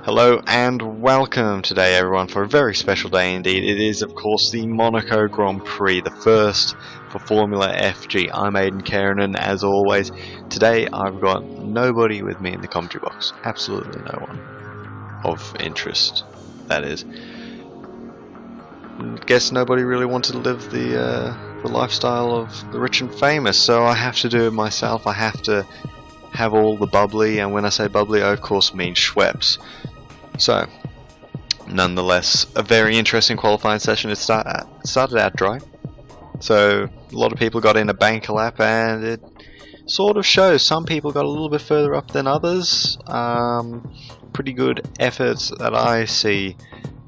Hello and welcome today everyone for a very special day indeed. It is of course the Monaco Grand Prix, the first for Formula FG. I'm Aidan Keranen as always. Today I've got nobody with me in the commentary box. Absolutely no one of interest, that is. Guess nobody really wanted to live the lifestyle of the rich and famous, so I have to do it myself. I have to have all the bubbly, and when I say bubbly I of course mean Schweppes. So, nonetheless, a very interesting qualifying session. It started out dry, so a lot of people got in a bank lap, and it sort of shows. Some people got a little bit further up than others. Pretty good efforts that I see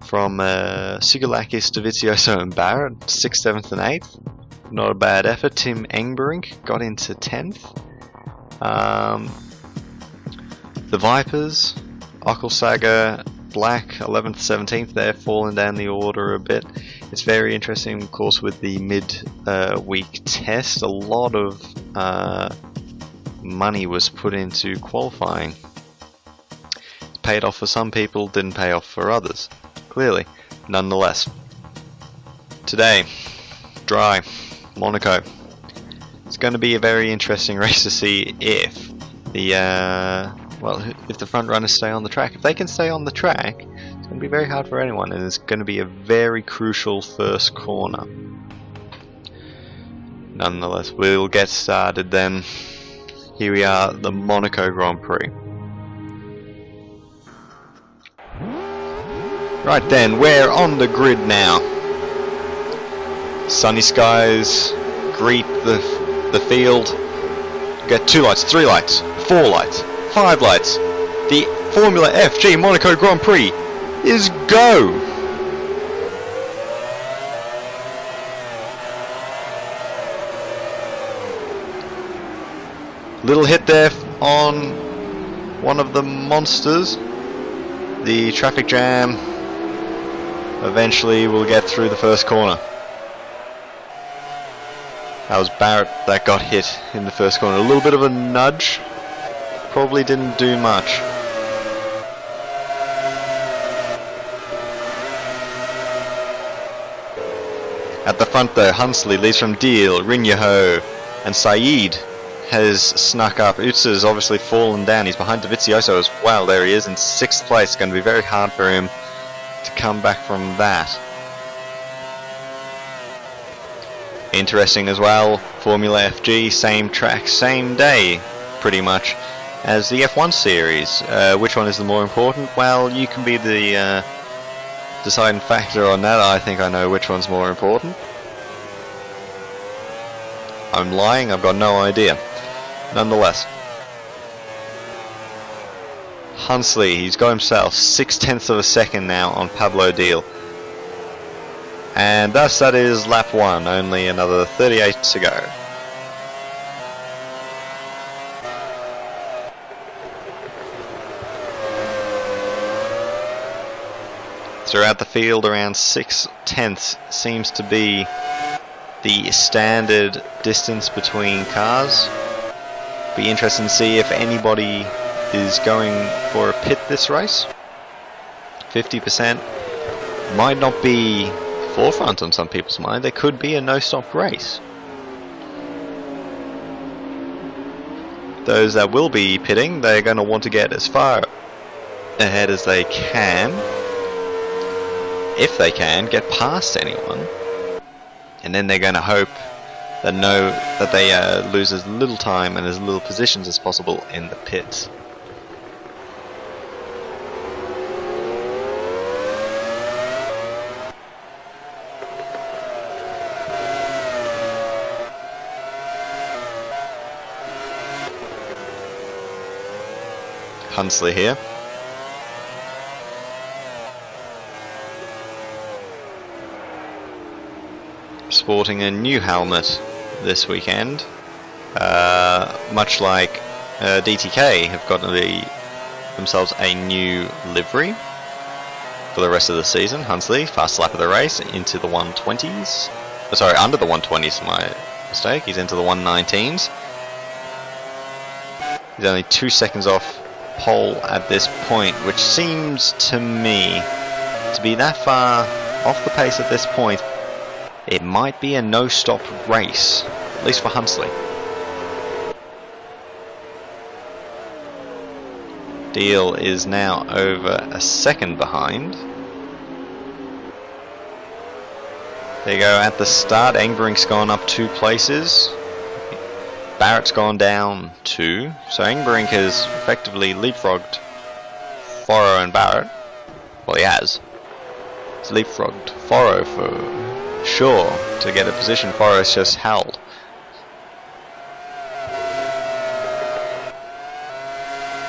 from Sigulakis, Dovizioso and Barrett, 6th, 7th and 8th. Not a bad effort. Tim Engberink got into 10th. The Vipers, Ockelsager, Black, 11th, 17th, they're falling down the order a bit. It's very interesting, of course, with the mid-week test. A lot of money was put into qualifying. It paid off for some people, didn't pay off for others, clearly. Nonetheless, today, dry, Monaco. It's going to be a very interesting race to see if the if the front runners stay on the track. If they can stay on the track, it's going to be very hard for anyone, and it's going to be a very crucial first corner. Nonetheless, we'll get started then. Here we are, the Monaco Grand Prix. Right then, we're on the grid now. Sunny skies greet the field. We get 2 lights, 3 lights, 4 lights, 5 lights. The Formula FG Monaco Grand Prix is go! Little hit there on one of the monsters. The traffic jam. Eventually we'll get through the first corner. That was Barrett that got hit in the first corner. A little bit of a nudge. Probably didn't do much. At the front though, Hunsley leads from Deal, Rinyaho, and Saeed has snuck up. Utsa's obviously fallen down. He's behind Dovizioso as well. There he is in 6th place. It's going to be very hard for him to come back from that. Interesting as well, Formula FG, same track, same day, pretty much, as the F1 series. Which one is the more important? Well, you can be the deciding factor on that. I think I know which one's more important. I'm lying, I've got no idea. Nonetheless, Hunsley, he's got himself 6/10 of a second now on Pablo Deal. And thus that is lap 1, only another 38 to go. Throughout the field, around 6/10 seems to be the standard distance between cars. Be interesting to see if anybody is going for a pit this race. 50% might not be forefront on some people's mind. There could be a no-stop race. Those that will be pitting, they're going to want to get as far ahead as they can, if they can, get past anyone, and then they're going to hope that they lose as little time and as little positions as possible in the pits. Hunsley here. Sporting a new helmet this weekend, much like DTK have got themselves a new livery for the rest of the season. Hunsley, fast lap of the race, into the 120s. Sorry, under the 120s, my mistake. He's into the 119s. He's only 2 seconds off pole at this point, which seems to me to be that far off the pace at this point. It might be a no-stop race, at least for Hunsley. Deal is now over a second behind. There you go, at the start, Engbrink's gone up 2 places. Barrett's gone down 2. So Engbrink has effectively leapfrogged Foro and Barrett. Well, he has. He's leapfrogged Foro for sure to get a position. Foro's just held.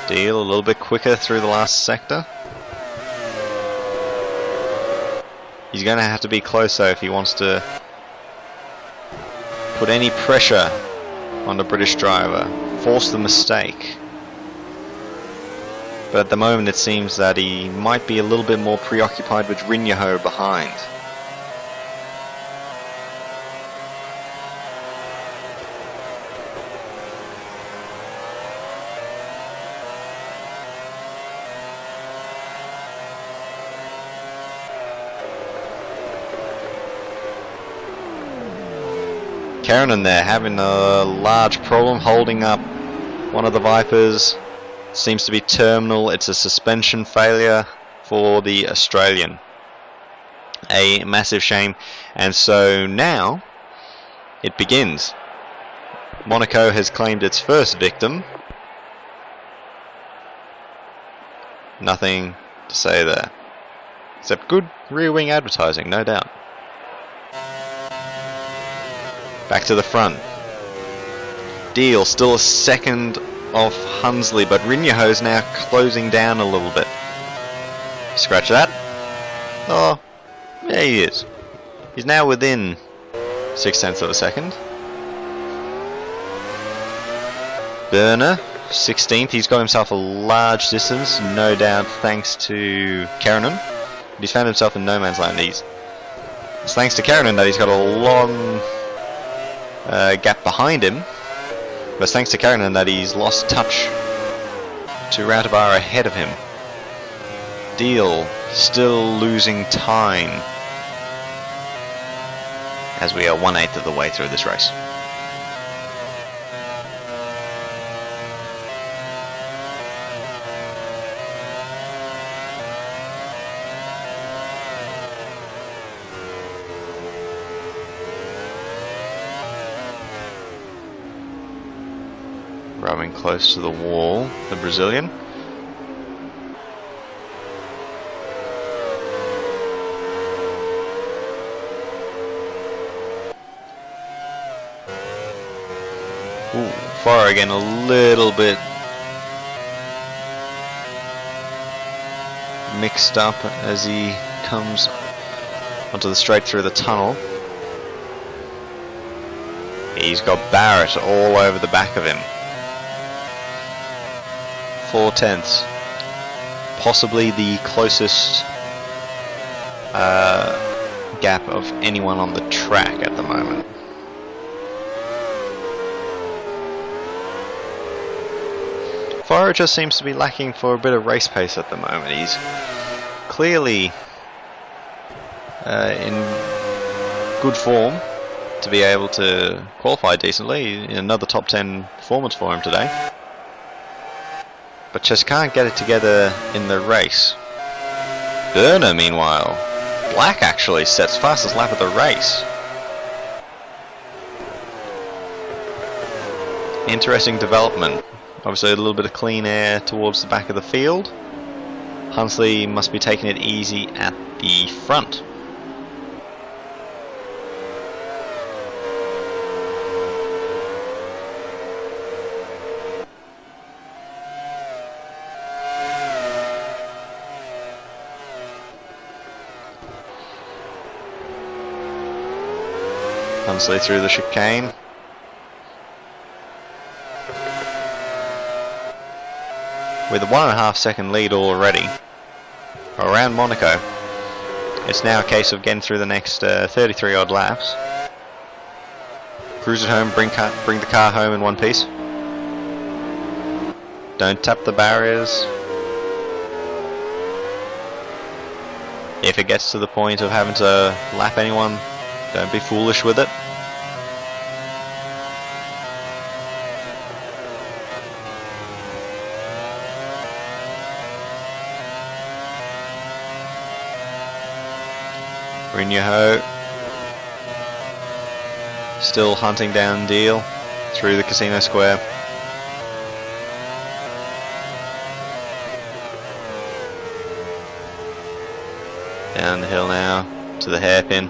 Deal a little bit quicker through the last sector. He's going to have to be close though if he wants to put any pressure on the British driver, force the mistake. But at the moment it seems that he might be a little bit more preoccupied with Rinyaho behind. Keranen there having a large problem holding up one of the Vipers. Seems to be terminal. It's a suspension failure for the Australian. A massive shame. And so now it begins. Monaco has claimed its first victim. Nothing to say there, except good rear wing advertising, no doubt. Back to the front. Deal still a second off Hunsley, but Rinyaho's now closing down a little bit. Scratch that. Oh, there he is. He's now within 0.6 of a second. Burner, 16th. He's got himself a large distance, no doubt thanks to Keranen. He's found himself in no man's land. It's thanks to Keranen that he's got a long gap behind him, but it's thanks to Keranen that he's lost touch to Rautavar ahead of him. Deal still losing time as we are 1/8 of the way through this race. Rubbing close to the wall, the Brazilian. Ooh, far again, a little bit mixed up as he comes onto the straight through the tunnel. He's got Barrett all over the back of him. 4/10, possibly the closest gap of anyone on the track at the moment. Faro just seems to be lacking for a bit of race pace at the moment. He's clearly in good form to be able to qualify decently. Another top 10 performance for him today, but just can't get it together in the race. Burner, meanwhile, Black actually sets fastest lap of the race. Interesting development. Obviously a little bit of clean air towards the back of the field. Hunsley must be taking it easy at the front. Hunsley through the chicane. With a 1.5 second lead already around Monaco. It's now a case of getting through the next 33 odd laps. Cruise it home, bring the car home in one piece. Don't tap the barriers. If it gets to the point of having to lap anyone, don't be foolish with it. Rinyaho still hunting down Deal through the casino square. Down the hill now to the hairpin.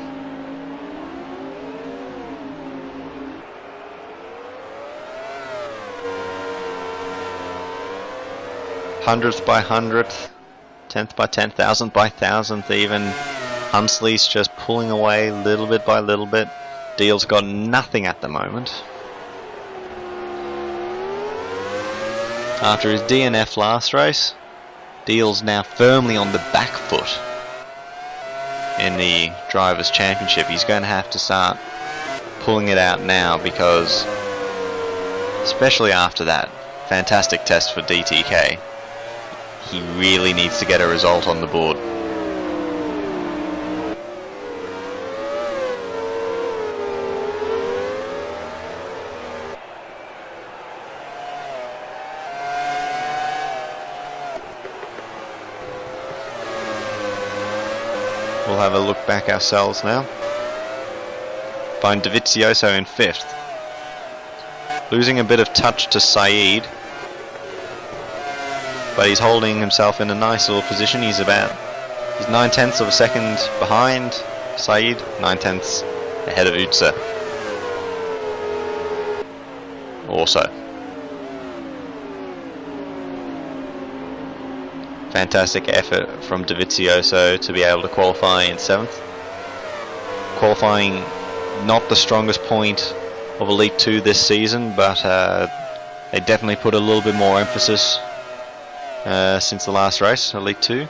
Hundredth by hundredth, 10th by 10th, thousandth by thousandth even. Hunsley's just pulling away little bit by little bit. Deal's got nothing at the moment. After his DNF last race, Deal's now firmly on the back foot in the Drivers' Championship. He's going to have to start pulling it out now, because especially after that fantastic test for DTK, he really needs to get a result on the board. We'll have a look back ourselves now. Find Dovizioso in 5th. Losing a bit of touch to Saeed, but he's holding himself in a nice little position. He's 9/10ths of a second behind Saeed, 9/10ths ahead of Utsa. Also, fantastic effort from Dovizioso to be able to qualify in 7th. Qualifying not the strongest point of Elite 2 this season, but they definitely put a little bit more emphasis since the last race, Elite 2.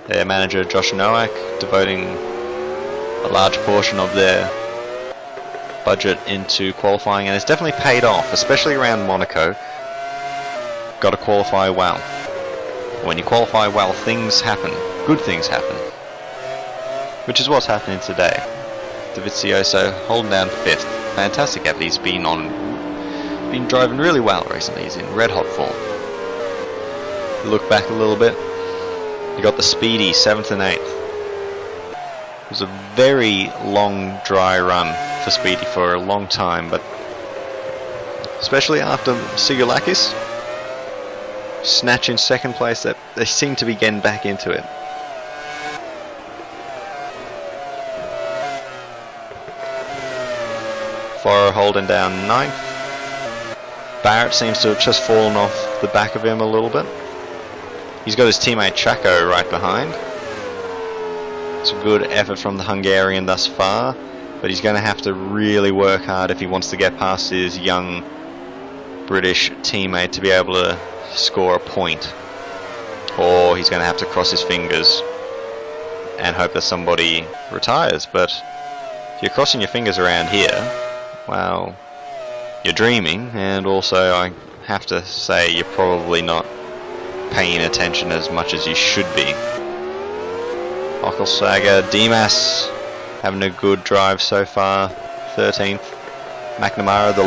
Their manager Josh Nowak devoting a large portion of their budget into qualifying, and it's definitely paid off, especially around Monaco. Got to qualify well. When you qualify well, things happen. Good things happen. Which is what's happening today. Dovizioso holding down 5th. Fantastic effort. He's been driving really well recently. He's in red hot form. Look back a little bit. You got the speedy 7th and 8th. It was a very long dry run for Speedy for a long time, but especially after Sigulakis snatching 2nd place, that they seem to be getting back into it. Foro holding down 9th. Barrett seems to have just fallen off the back of him a little bit. He's got his teammate Chaco right behind. It's a good effort from the Hungarian thus far, but he's going to have to really work hard if he wants to get past his young British teammate to be able to score a point. Or he's going to have to cross his fingers and hope that somebody retires. But if you're crossing your fingers around here, well, you're dreaming, and also I have to say you're probably not paying attention as much as you should be. Okelsager, Dimas having a good drive so far, 13th. McNamara, the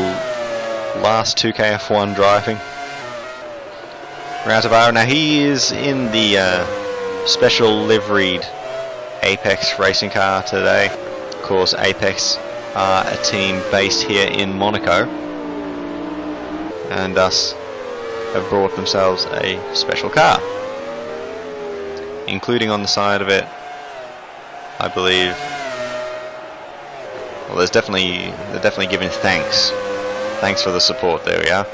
last 2k F1 driving. Rautavaara, now he is in the special liveried Apex racing car today. Of course, Apex are a team based here in Monaco, and thus have brought themselves a special car, including on the side of it, I believe. Well, they're definitely giving thanks. Thanks for the support. There we are.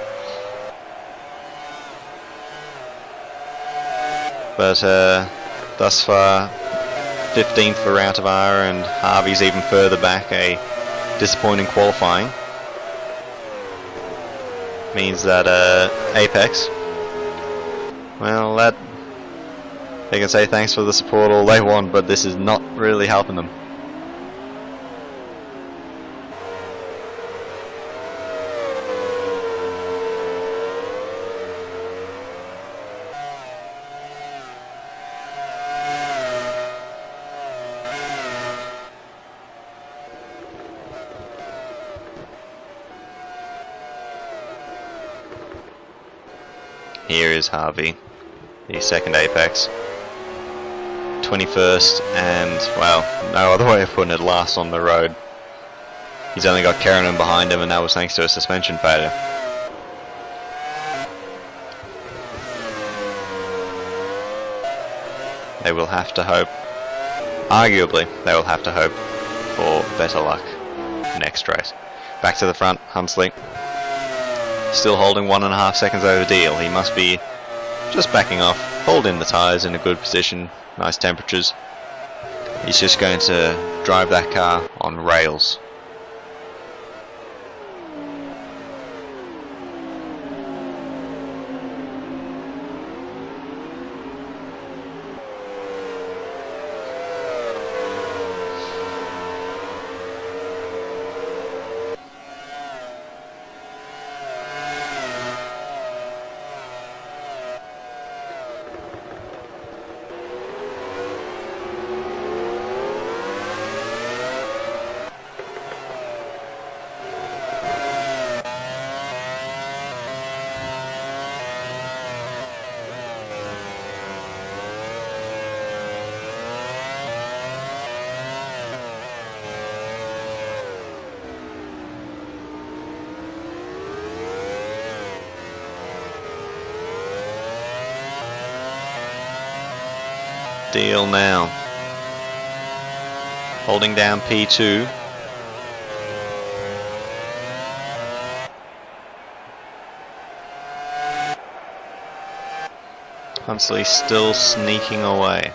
But thus far, 15th for Rautavaara, and Harvey's even further back. A disappointing qualifying means that Apex, well, that they can say thanks for the support all they want, but this is not really helping them. here is Harvey, the second apex. 21st, and, well, no other way of putting it, last on the road. He's only got Kerrinan behind him, and that was thanks to a suspension failure. They will have to hope, arguably, they will have to hope for better luck next race. Back to the front, Hunsley. Still holding 1.5 seconds over Deal. He must be just backing off, holding the tyres in a good position, nice temperatures. He's just going to drive that car on rails. Deal now. Holding down P2. Hunsley still sneaking away.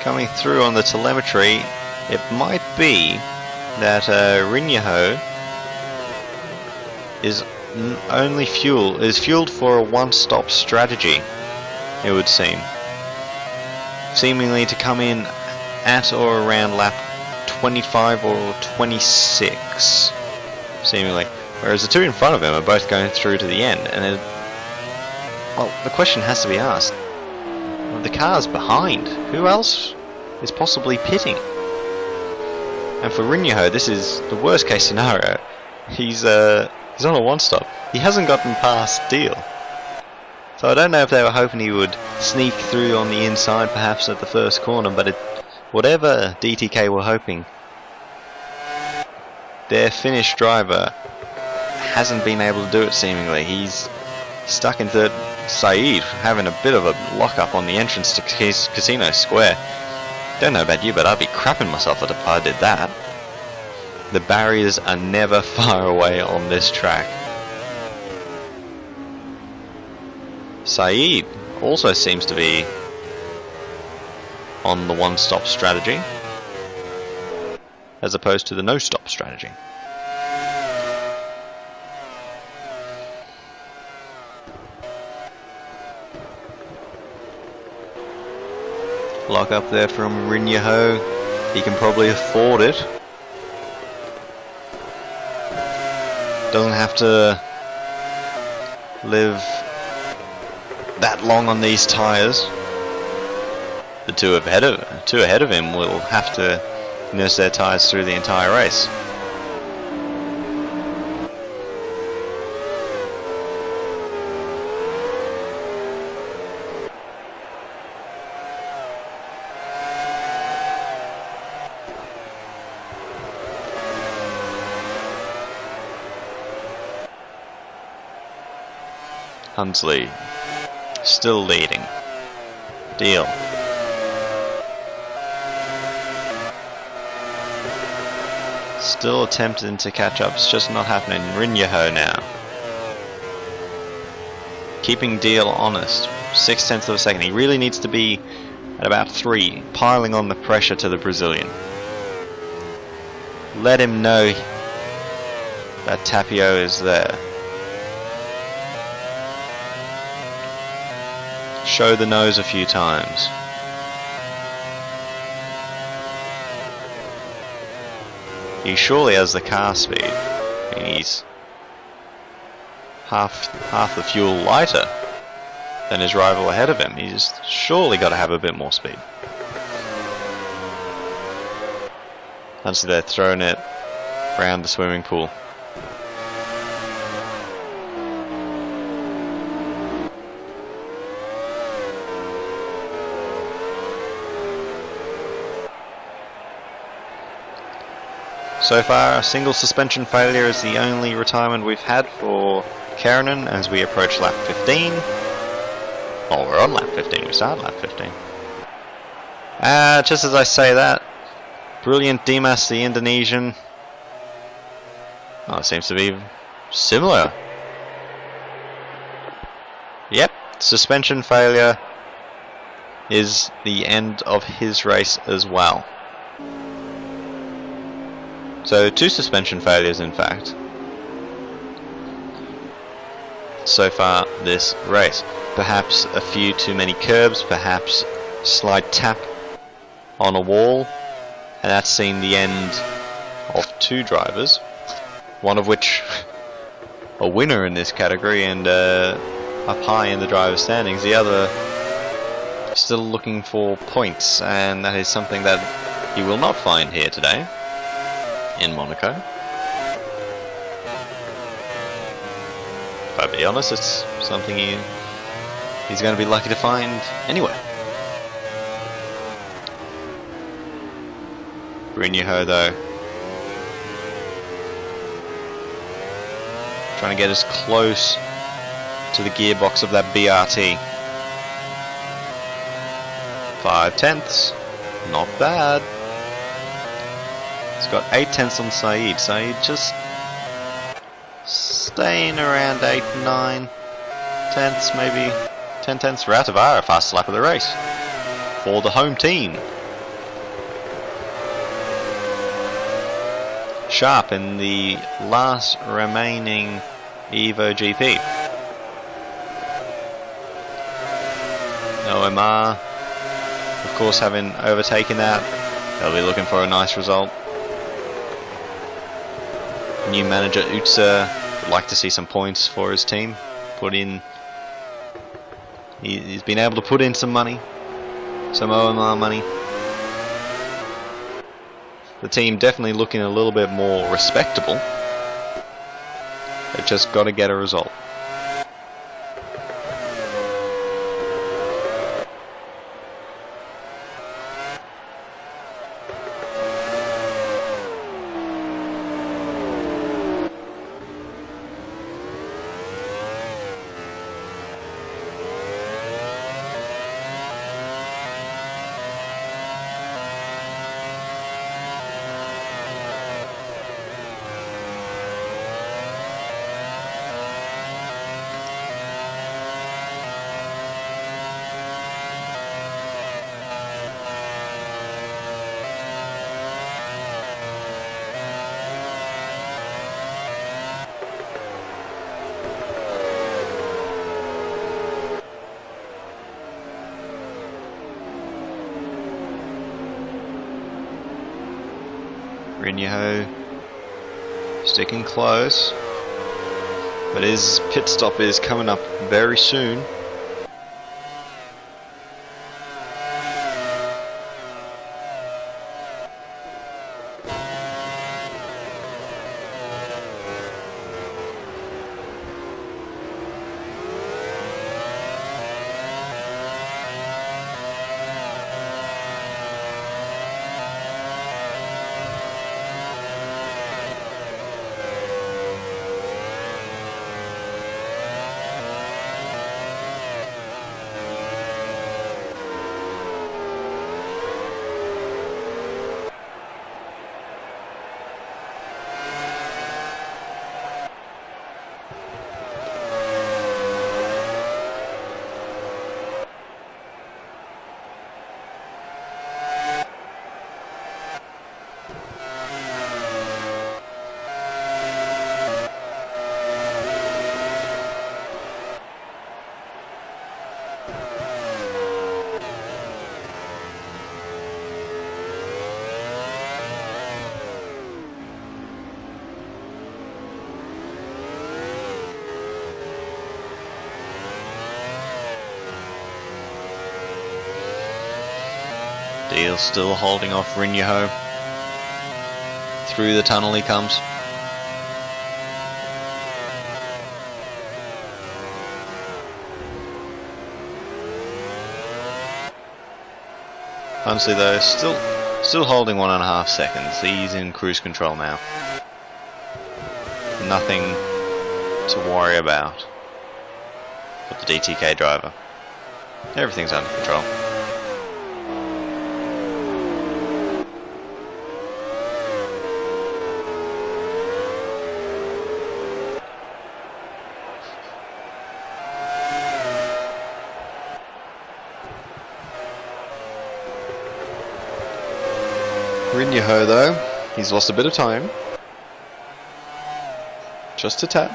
Coming through on the telemetry, it might be that Rinyaho is fueled for a one-stop strategy, it would seem. Seemingly to come in at or around lap 25 or 26, seemingly. Whereas the two in front of him are both going through to the end, and well, the question has to be asked. The car's behind. Who else is possibly pitting? And for Rinyaho, this is the worst case scenario. He's on a one-stop. He hasn't gotten past Deal. So I don't know if they were hoping he would sneak through on the inside perhaps at the first corner, but whatever DTK were hoping, their Finnish driver hasn't been able to do it seemingly. He's stuck in third. Saeed having a bit of a lock-up on the entrance to Casino Square. Don't know about you, but I'd be crapping myself if I did that. The barriers are never far away on this track. Saeed also seems to be on the one-stop strategy, as opposed to the no-stop strategy. Lock up there from Rinyaho. He can probably afford it. Doesn't have to live that long on these tyres. The two ahead of him will have to nurse their tyres through the entire race. Hunsley still leading. Deal. Still attempting to catch up, it's just not happening. Rinyaho now. Keeping Deal honest. 0.6 of a second. He really needs to be at about 3, piling on the pressure to the Brazilian. Let him know that Tapio is there. Show the nose a few times. He surely has the car speed. I mean, he's half the fuel lighter than his rival ahead of him. He's surely got to have a bit more speed. Once they're throwing it around the swimming pool. So far, a single suspension failure is the only retirement we've had for Keranen as we approach lap 15. Oh, we're on lap 15, we started lap 15. Just as I say that, brilliant Dimas, the Indonesian. Oh, it seems to be similar. Yep, suspension failure is the end of his race as well. So 2 suspension failures in fact so far this race. Perhaps a few too many curbs, perhaps slight tap on a wall, and that's seen the end of 2 drivers, one of which a winner in this category and up high in the driver's standings, the other still looking for points, and that is something that he will not find here today in Monaco. If I be honest, it's something he's going to be lucky to find anyway. Brynjeho though, trying to get as close to the gearbox of that BRT. 5 tenths, not bad. He's got 8 tenths on Saeed. Saeed just staying around 8, 9 tenths, maybe 10 tenths. Ratavara, fastest lap of the race for the home team. Sharp in the last remaining Evo GP. OMR, of course, having overtaken that, they'll be looking for a nice result. New manager Utsa would like to see some points for his team. He's been able to put in some money, some OMR money. The team definitely looking a little bit more respectable. They've just got to get a result. Brynjeho sticking close, but his pit stop is coming up very soon. Deal still holding off Rinyaho. Through the tunnel he comes. Honestly though, still holding 1.5 seconds. He's in cruise control now. Nothing to worry about with the DTK driver. Everything's under control. Rinyaho though, he's lost a bit of time. Just a tap.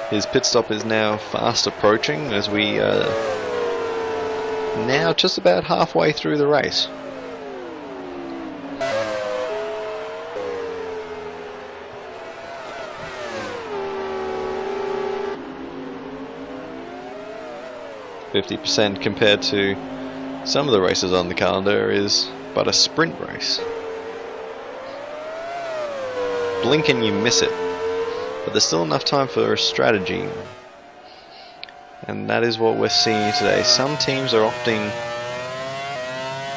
His pit stop is now fast approaching as we are now just about halfway through the race. %, compared to some of the races on the calendar, is but a sprint race. Blink and you miss it, but there's still enough time for a strategy, and that is what we're seeing today. Some teams are opting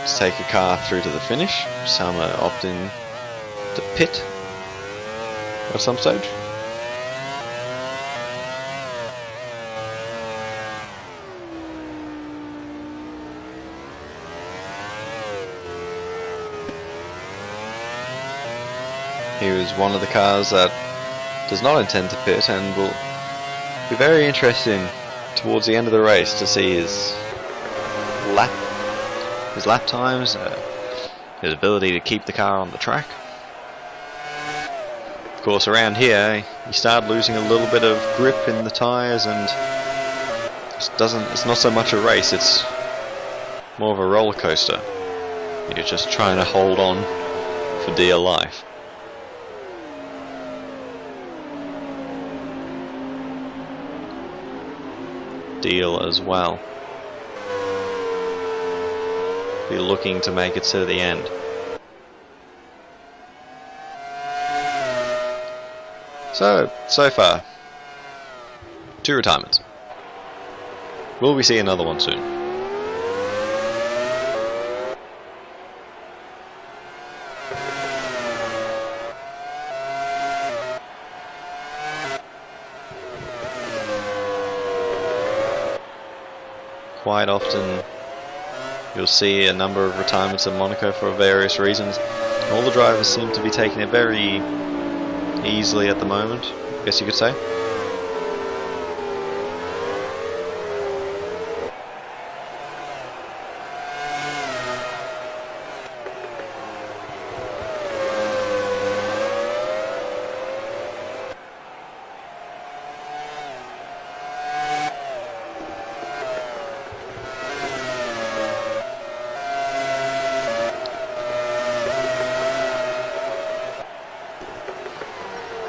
to take a car through to the finish, some are opting to pit at some stage. Here is one of the cars that does not intend to pit, and will be very interesting towards the end of the race to see his lap times, his ability to keep the car on the track. Of course, around here you start losing a little bit of grip in the tyres, and it's not so much a race, it's more of a roller coaster. You're just trying to hold on for dear life. Deal as well. Be looking to make it to the end. So far, 2 retirements. Will we see another one soon? Quite often you'll see a number of retirements in Monaco for various reasons. All the drivers seem to be taking it very easily at the moment, I guess you could say.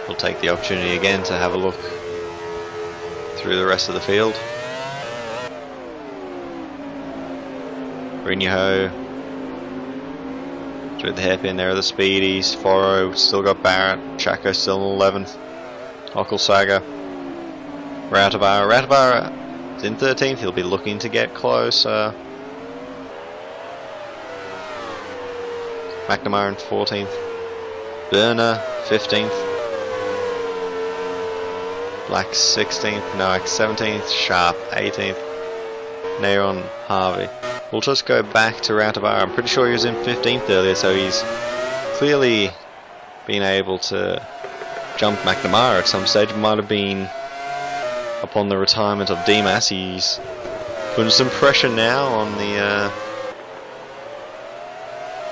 We'll take the opportunity again to have a look through the rest of the field. Rinyaho through the hairpin, there are the speedies. Foro still got Barrett, Chaco still in 11th, Okelsager, Rautavaara is in 13th, he'll be looking to get closer. McNamara in 14th, Burner 15th, Black 16th, Noack 17th, Sharp 18th, Neron Harvey. We'll just go back to Rautavaara. I'm pretty sure he was in 15th earlier, so he's clearly been able to jump McNamara at some stage. It might have been upon the retirement of Dimas. He's putting some pressure now on the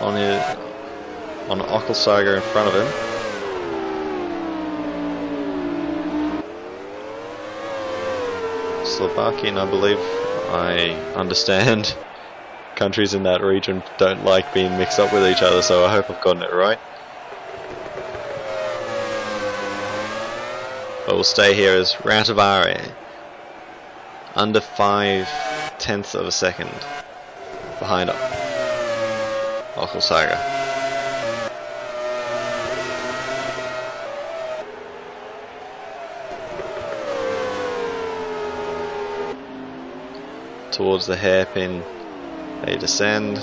on Okelsager in front of him. Slovakian, I believe. I understand countries in that region don't like being mixed up with each other, so I hope I've gotten it right. But we'll stay here as Rautavaara under 5/10 of a second behind Okulsaga. Towards the hairpin they descend.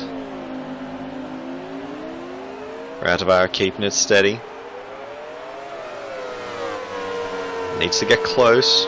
Rautavaara keeping it steady. Needs to get close.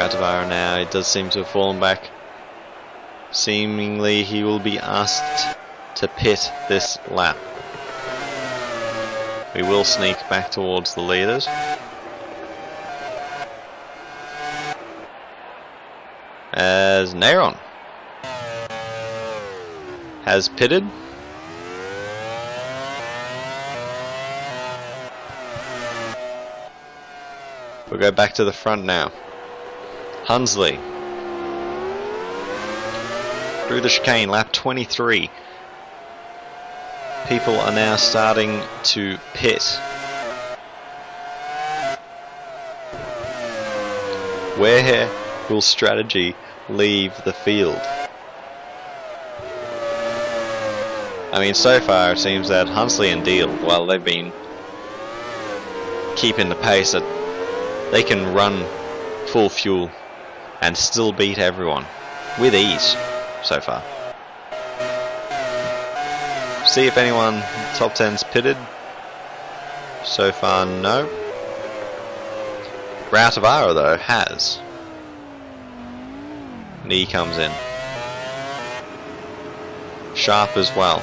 Rautavaara now, it does seem to have fallen back. Seemingly he will be asked to pit this lap. We will sneak back towards the leaders. As Neyron has pitted. We'll go back to the front now. Hunsley through the chicane, lap 23. People are now starting to pit. Where will strategy leave the field? I mean, so far it seems that Hunsley and Deal, well, they've been keeping the pace that they can run full fuel and still beat everyone with ease so far. See if anyone top 10's pitted. So far, no. Rautavaara though has. And he comes in. Sharp as well.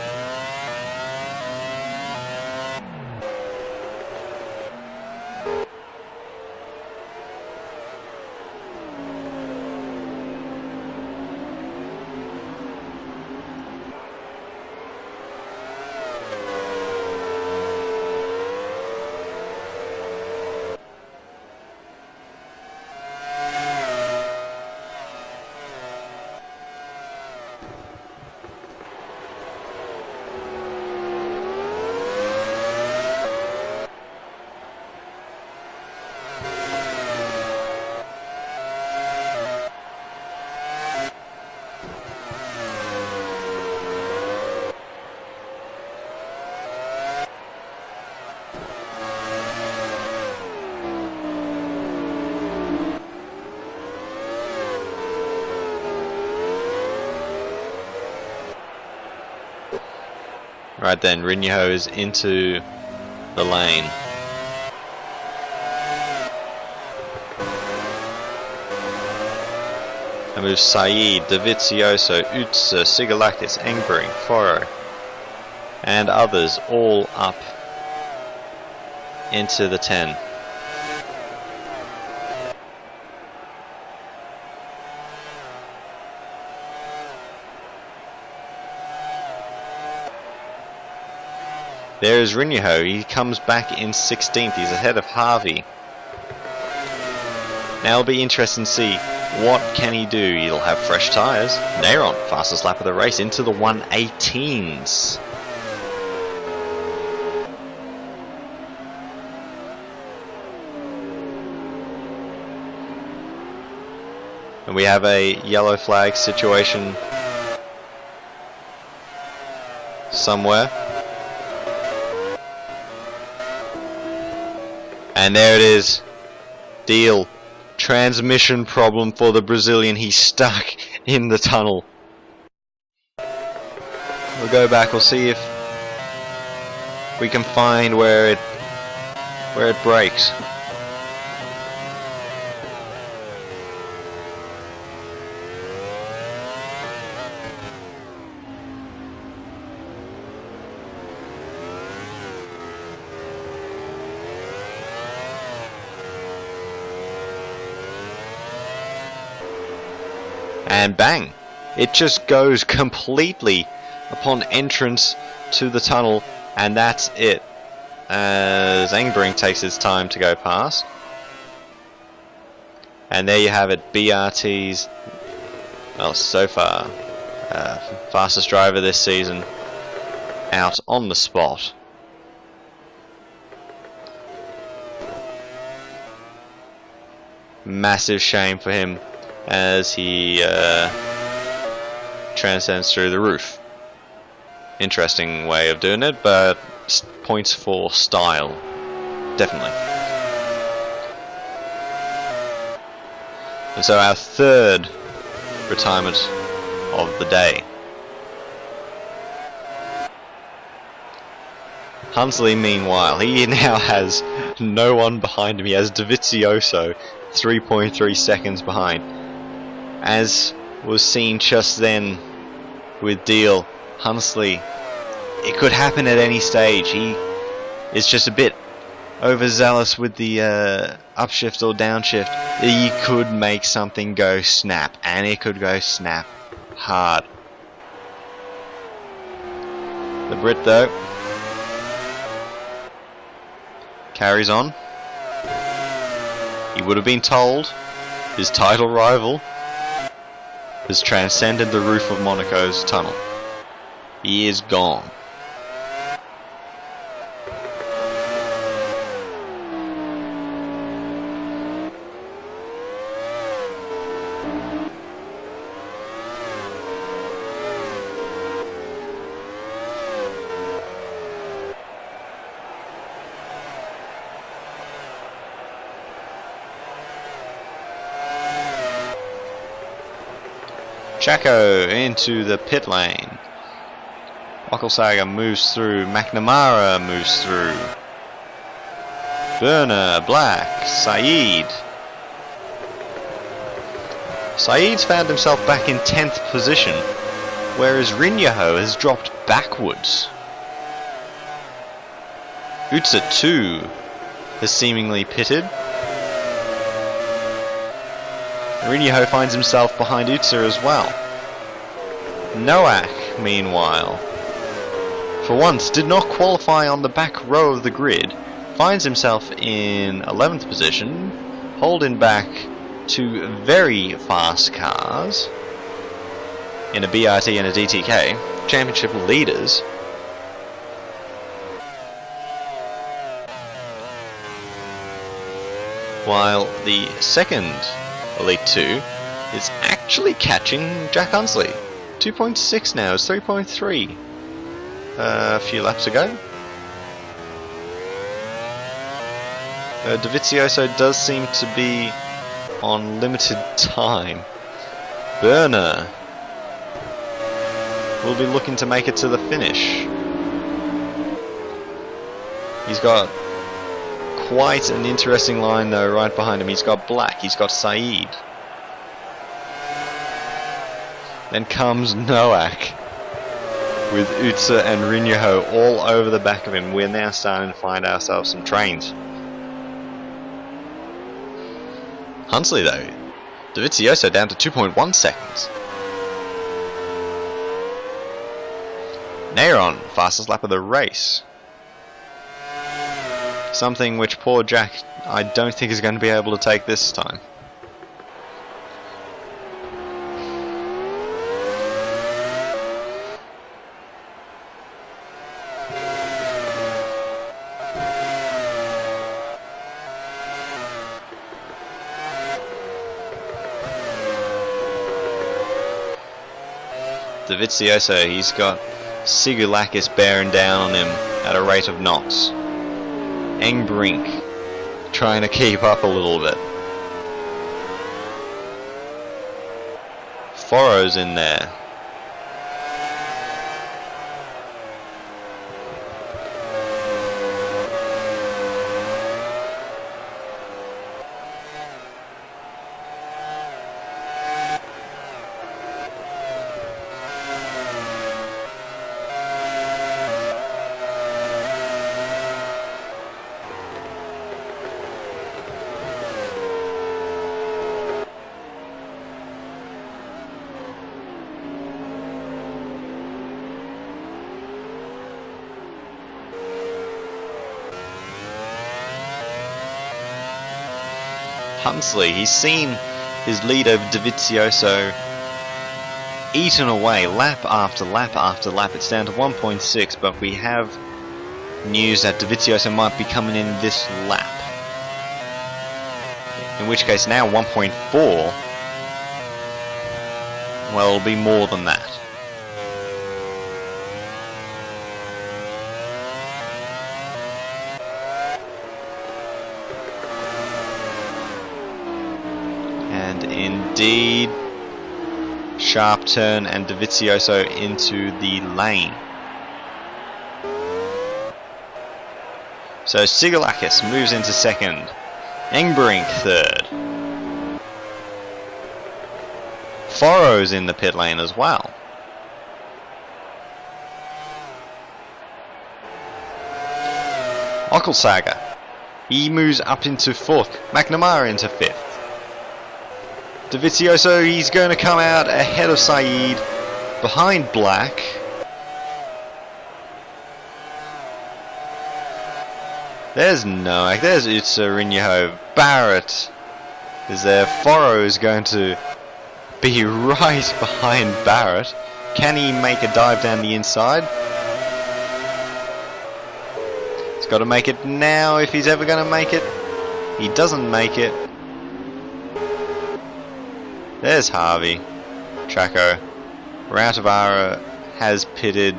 Right then, Rinho is into the lane. And moves Saeed, Davizioso, Utsa, Sigalakis, Engbrink, Foro, and others all up into the 10. There is Rinho, he comes back in 16th, he's ahead of Harvey. Now it'll be interesting to see what can he do. He'll have fresh tyres. Neyron, fastest lap of the race, into the 118s. And we have a yellow flag situation somewhere. And there it is. Deal. Transmission problem for the Brazilian. He's stuck in the tunnel. We'll go back. We'll see if we can find where it where it breaks. And bang! It just goes completely upon entrance to the tunnel, and that's it. As Engbrink takes its time to go past. And there you have it, BRT's, well, so far, fastest driver this season, out on the spot. Massive shame for him as he transcends through the roof. Interesting way of doing it, but points for style, definitely. And so our third retirement of the day. Hunsley, meanwhile, he now has no one behind him. He has Dovizioso 3.3 seconds behind. As was seen just then with Deal, Hunsley, it could happen at any stage. He is just a bit overzealous with the upshift or downshift. He could make something go snap, and it could go snap hard. The Brit, though, carries on. He would have been told his title rival has transcended the roof of Monaco's tunnel. He is gone. Chaco into the pit lane. Ockelsager moves through. McNamara moves through. Burner, Black, Saeed. Saeed's found himself back in 10th position, whereas Rinyaho has dropped backwards. Utsa 2 has seemingly pitted. Rinyaho finds himself behind Utsa as well. Noack, meanwhile, for once did not qualify on the back row of the grid, finds himself in 11th position, holding back two very fast cars in a BRT and a DTK, championship leaders. While the second Elite 2 is actually catching Jack Hunsley. 2.6 now, it's 3.3 a few laps ago. Dovizioso does seem to be on limited time. Burner will be looking to make it to the finish. He's got quite an interesting line though right behind him. He's got Black, he's got Saeed. Then comes Noack with Utsa and Rinyaho all over the back of him. We're now starting to find ourselves some trains. Hunsley though, Dovizioso down to 2.1 seconds. Neyron, fastest lap of the race. Something which poor Jack, I don't think is going to be able to take this time. Dovizioso, he's got Sigulakis bearing down on him at a rate of knots. Engbrink trying to keep up a little bit. Foro's in there. Hunsley, he's seen his lead over Dovizioso eaten away lap after lap after lap. It's down to 1.6, but we have news that Dovizioso might be coming in this lap. In which case now 1.4, well, it'll be more than that. And indeed, sharp turn and Dovizioso into the lane. So Sigalakis moves into second. Engbrink third. Foro's in the pit lane as well. Ockelsager, he moves up into fourth. McNamara into fifth. Dovizioso, he's going to come out ahead of Saeed, behind Black. There's Noack, there's Utsarinho, Barrett is there. Foro is going to be right behind Barrett. Can he make a dive down the inside? He's got to make it now if he's ever going to make it. He doesn't make it. There's Harvey. Traco. Rautavara has pitted.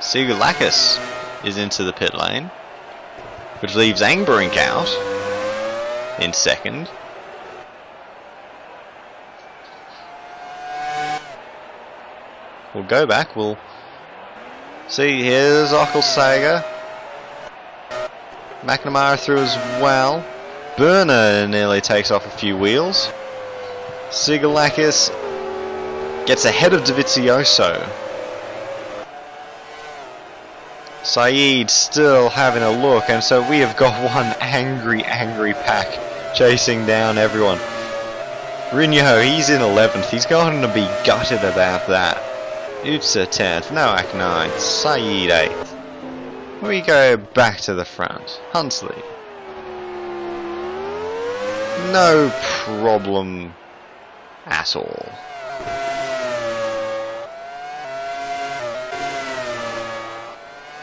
Sigalakis is into the pit lane, which leaves Engbrink out in second. We'll go back, we'll see. Here's Ockelsager. McNamara through as well. Burner nearly takes off a few wheels. Sigalakis gets ahead of Dovizioso. Saeed still having a look, and so we have got one angry pack chasing down everyone. Rinho, he's in 11th. He's going to be gutted about that. Utsa 10th, Noack 9th, Saeed 8th. We go back to the front. Hunsley. No problem at all.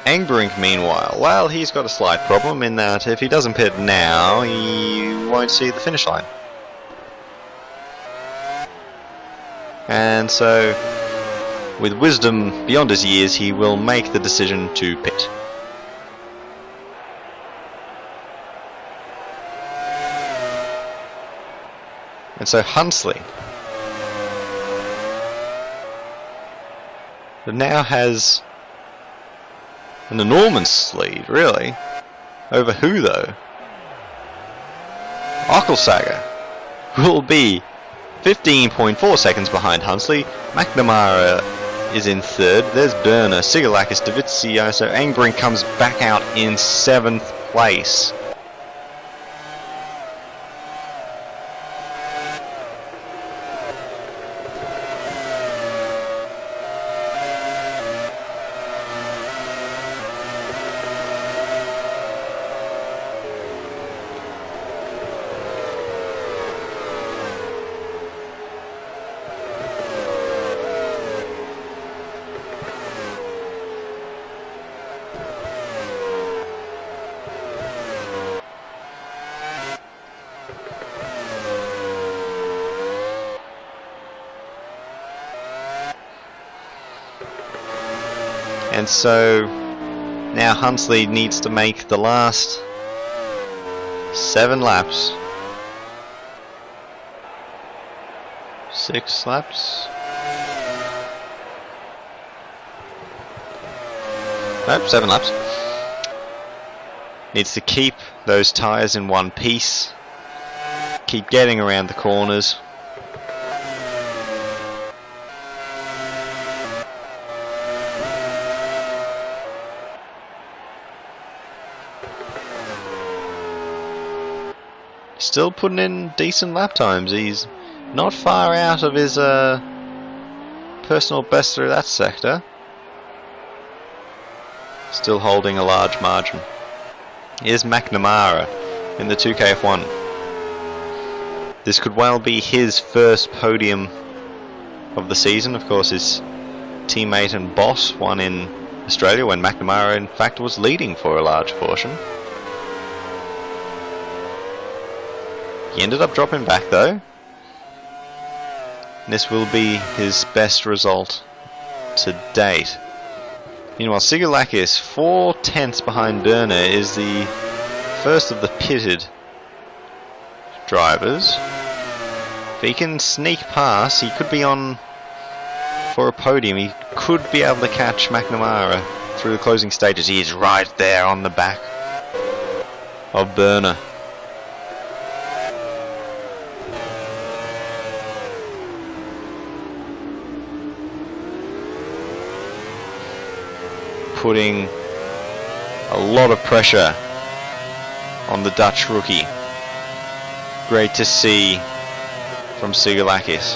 Engbrink, meanwhile, well, he's got a slight problem in that if he doesn't pit now, he won't see the finish line. And so, with wisdom beyond his years, he will make the decision to pit. And so Hunsley now has an enormous lead, really. Over who, though? Ockelsager will be 15.4 seconds behind Hunsley. McNamara is in third. There's Burner, Sigalakis, Dovizioso. Engbrink comes back out in 7th place. And so now Hunsley needs to make the last 7 laps. 6 laps? Nope, 7 laps. Needs to keep those tyres in one piece. Keep getting around the corners. Still putting in decent lap times. He's not far out of his personal best through that sector. Still holding a large margin. Here's McNamara in the 2KF1. This could well be his first podium of the season. Of course, his teammate and boss won in Australia when McNamara in fact was leading for a large portion. He ended up dropping back though. This will be his best result to date. Meanwhile, Sigulakis, 4 tenths behind Burner, is the first of the pitted drivers. If he can sneak past, he could be on for a podium. He could be able to catch McNamara through the closing stages. He is right there on the back of Burner. Putting a lot of pressure on the Dutch rookie. Great to see from Sigulakis.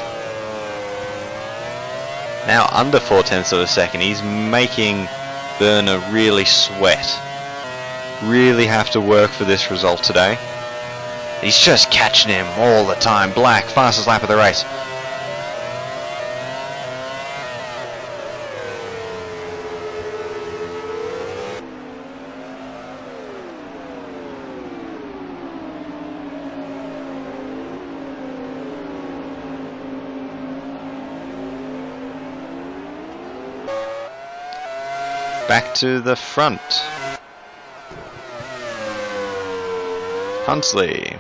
Now under 4 tenths of a second. He's making Burner really sweat. Really have to work for this result today. He's just catching him all the time. Black, fastest lap of the race. Back to the front. Huntley.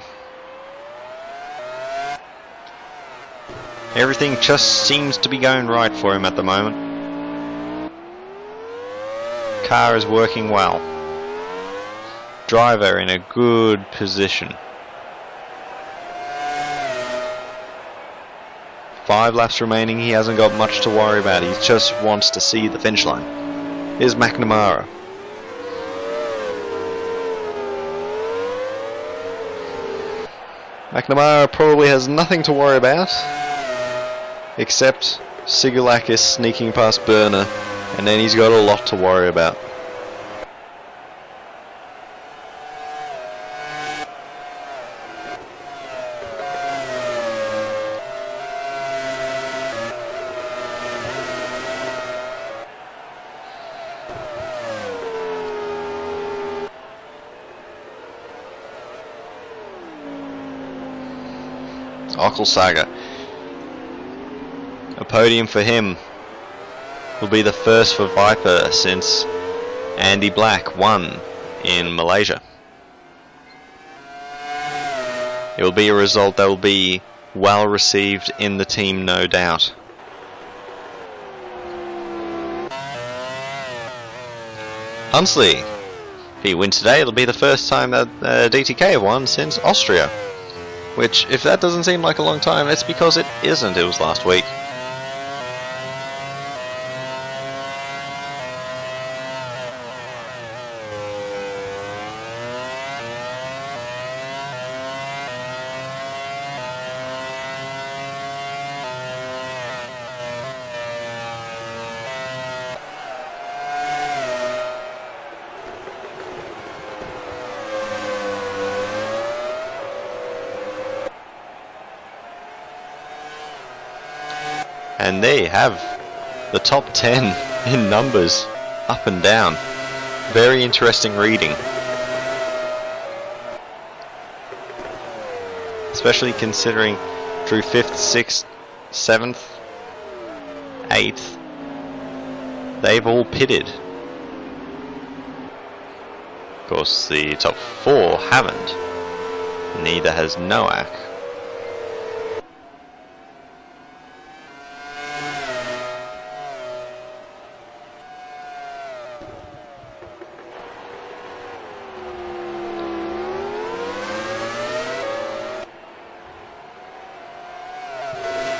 Everything just seems to be going right for him at the moment. Car is working well. Driver in a good position. 5 laps remaining. He hasn't got much to worry about. He just wants to see the finish line. Here's McNamara. McNamara probably has nothing to worry about except Sigulakis sneaking past Burner, and then he's got a lot to worry about. Okelsager. A podium for him will be the first for Viper since Andy Black won in Malaysia. It will be a result that will be well received in the team, no doubt. Huntley. If he wins today, it'll be the first time that DTK have won since Austria. Which, if that doesn't seem like a long time, it's because it isn't. It was last week. And there you have the top 10 in numbers, up and down. Very interesting reading. Especially considering Drew 5th, 6th, 7th, 8th. They've all pitted. Of course, the top 4 haven't. Neither has Nowak.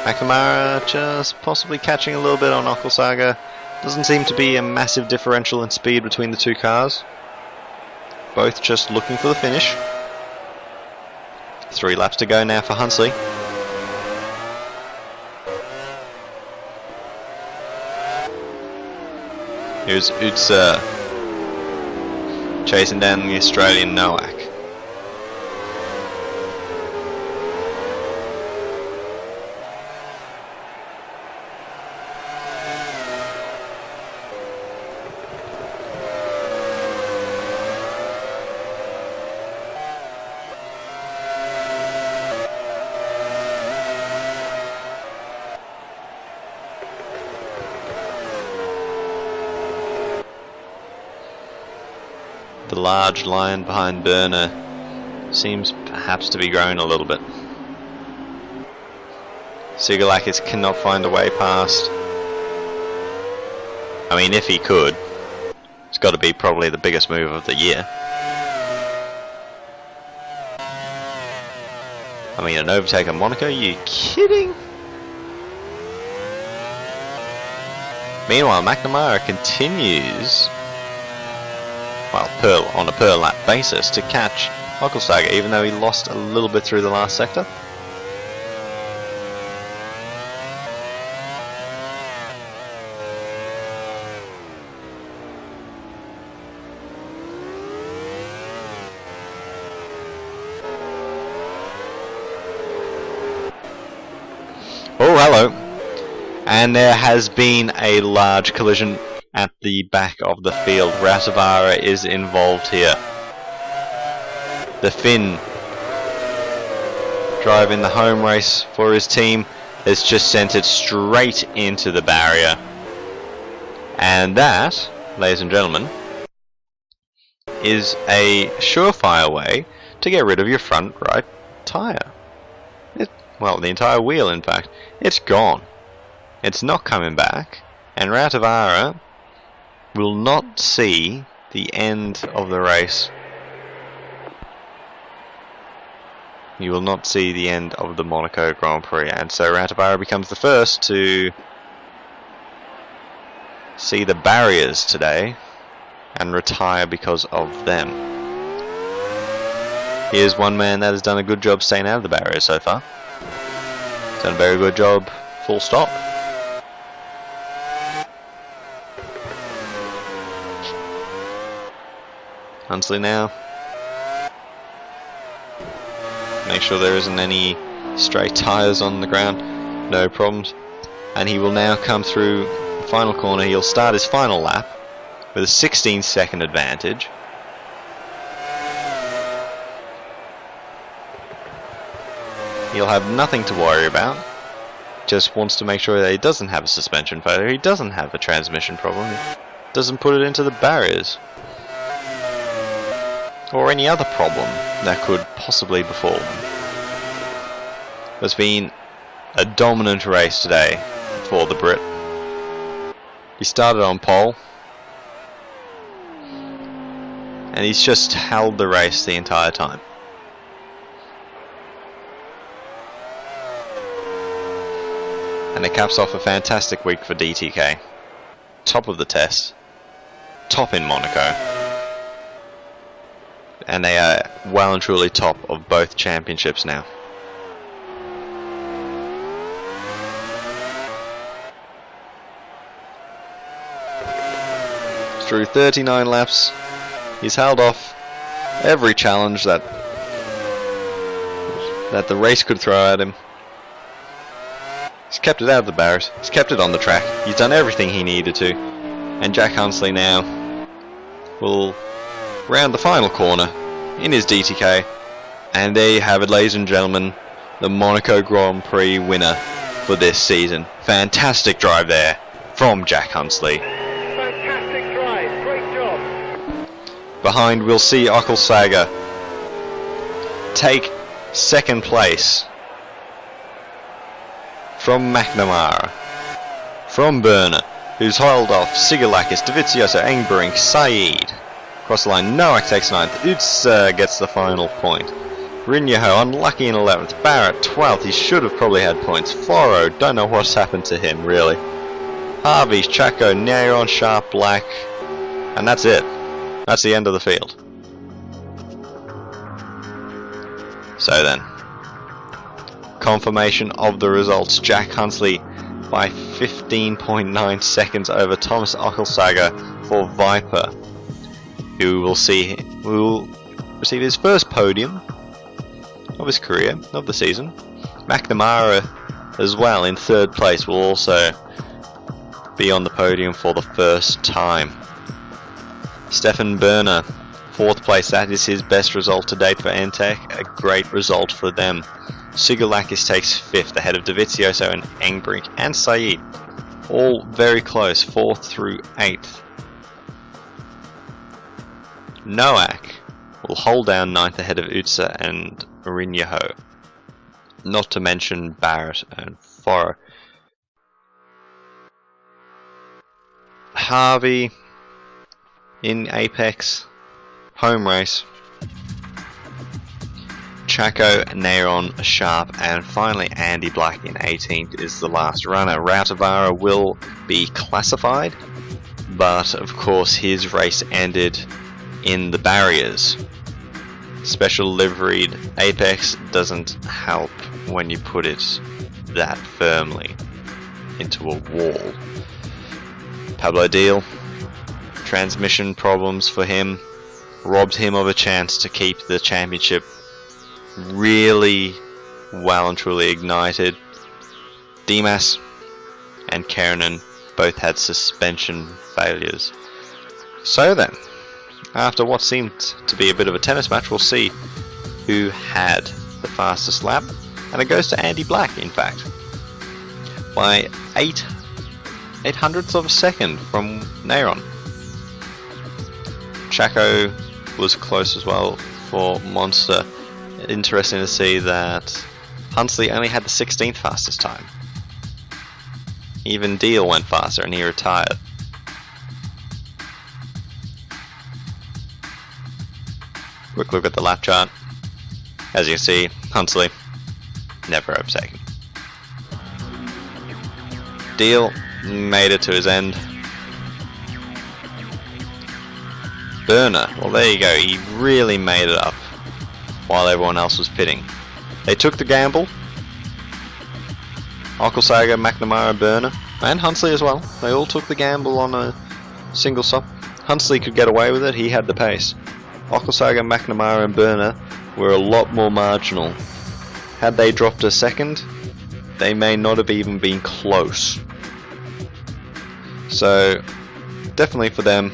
McNamara just possibly catching a little bit on Okelsager. Doesn't seem to be a massive differential in speed between the two cars. Both just looking for the finish. 3 laps to go now for Hunsley. Here's Utsa chasing down the Australian Nowak. The large line behind Berner seems perhaps to be growing a little bit. Sigalakis cannot find a way past. I mean, if he could, it's got to be probably the biggest move of the year. I mean, an overtake on Monaco? Are you kidding? Meanwhile, McNamara continues, well, on a per lap basis, to catch Ockelsberger, even though he lost a little bit through the last sector. Oh, hello. And there has been a large collision at the back of the field. Ratavara is involved here. The Finn, driving the home race for his team, has just sent it straight into the barrier. And that, ladies and gentlemen, is a surefire way to get rid of your front right tyre. Well, the entire wheel, in fact. It's gone. It's not coming back. And Ratavara will not see the end of the race. You will not see the end of the Monaco Grand Prix. And so Ratavara becomes the first to see the barriers today and retire because of them. Here's one man that has done a good job staying out of the barriers so far. Done a very good job, full stop. Hunsley now. Make sure there isn't any stray tyres on the ground. No problems. And he will now come through the final corner. He'll start his final lap with a 16-second advantage. He'll have nothing to worry about. Just wants to make sure that he doesn't have a suspension failure. He doesn't have a transmission problem. He doesn't put it into the barriers. Or any other problem that could possibly befall him. There's been a dominant race today for the Brit. He started on pole. And he's just held the race the entire time. And it caps off a fantastic week for DTK. Top of the test. Top in Monaco. And they are well and truly top of both championships now. Through 39 laps, he's held off every challenge that the race could throw at him. He's kept it out of the barriers. He's kept it on the track. He's done everything he needed to. And Jack Hunsley now will round the final corner in his DTK. And there you have it, ladies and gentlemen. The Monaco Grand Prix winner for this season. Fantastic drive there from Jack Hunsley. Fantastic drive. Great job. Behind, we'll see Ockelsberger take second place from McNamara, from Berner, who's held off Sigalakis, Dovizioso, Engbrink, Saeed. Across the line, Nowak takes 9th, Utsa gets the final point. Rinyaho unlucky in 11th, Barrett 12th, he should have probably had points. Foro, don't know what's happened to him really. Harvey, Chaco, Nairon, Sharp, Black, and that's it. That's the end of the field. So then, confirmation of the results. Jack Hunsley by 15.9 seconds over Thomas Ockelsager for Viper, who will receive his first podium of his career, of the season. McNamara as well in third place will also be on the podium for the first time. Stefan Berner, fourth place. That is his best result to date for Entech. A great result for them. Sigalakis takes fifth, ahead of Davizioso and Engbrink and Saeed. All very close, fourth through eighth. Noak will hold down ninth, ahead of Utsa and Rinyaho. Not to mention Barrett and Foro. Harvey in Apex, home race. Chaco, Neyron, Sharp, and finally Andy Black in 18th is the last runner. Rautavara will be classified, but of course his race ended in the barriers. Special liveried Apex doesn't help when you put it that firmly into a wall. Pablo Deal, transmission problems for him, robbed him of a chance to keep the championship really well and truly ignited. Dimas and Keranen both had suspension failures. So then, after what seemed to be a bit of a tennis match, we'll see who had the fastest lap, and it goes to Andy Black, in fact, by 8/800ths of a second from Neyron. Chaco was close as well for Monster. Interesting to see that Hunsley only had the 16th fastest time. Even Deal went faster and he retired. Quick look at the lap chart. As you can see, Hunsley never overtaken. Deal made it to his end. Berner, well there you go, he really made it up while everyone else was pitting. They took the gamble. Ockelsager, McNamara, Berner, and Hunsley as well. They all took the gamble on a single stop. Hunsley could get away with it, he had the pace. Ockelsager, McNamara and Berner were a lot more marginal. Had they dropped a second, they may not have even been close. So, definitely for them,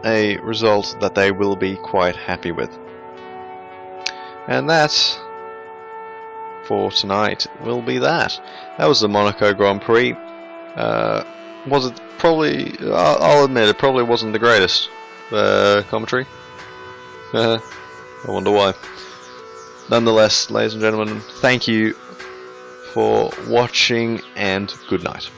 a result that they will be quite happy with. And that, for tonight, will be that. That was the Monaco Grand Prix. Was it probably, I'll admit, it probably wasn't the greatest commentary. I wonder why. Nonetheless, ladies and gentlemen, thank you for watching and good night.